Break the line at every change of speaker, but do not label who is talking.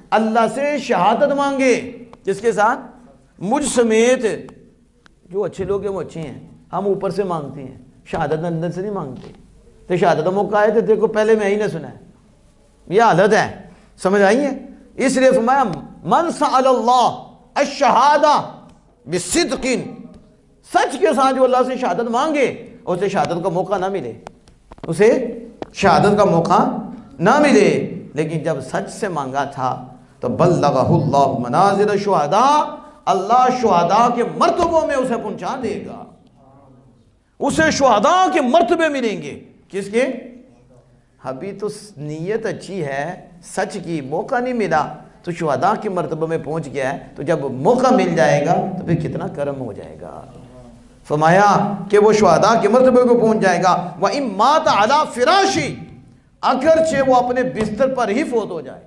اللہ سے شہادت مانگے، جس کے ساتھ مجھ سمیت جو اچھے لوگ ہیں وہ اچھے ہیں، ہم اوپر سے مانگتے ہیں، شہادت اندر سے نہیں مانگتے۔ تو شہادت موقع آئے تو دیکھو پہلے میں ہی نہ سنا ہے، یہ حالت ہے، سمجھ آئی ہے؟ اس لیے فرمایا من سأل اللہ الشہادہ بصدق، سچ کے ساتھ جو اللہ سے شہادت مانگے، اسے شہادت کا موقع نہ ملے، اسے شہادت کا موقع نہ ملے، لیکن جب سچ سے مانگا تھا تو بلغہ اللہ منازل الشہداء، اللہ شہداء کے مرتبوں میں اسے پہنچا دے گا، اسے شہداء کے مرتبے ملیں گے۔ کس کے؟ ابھی تو نیت اچھی ہے، سچ کی، موقع نہیں ملا تو شہداء کے مرتبے میں پہنچ گیا ہے، تو جب موقع مل جائے گا تو پھر کتنا کرم ہو جائے گا۔ فرمایا کہ وہ شہداء کے مرتبے کو پہنچ جائے گا۔ وَإِن مَاتَ عَلَى فِرَاشِ، اگرچہ وہ اپنے بستر پر ہی فوت ہو جائے،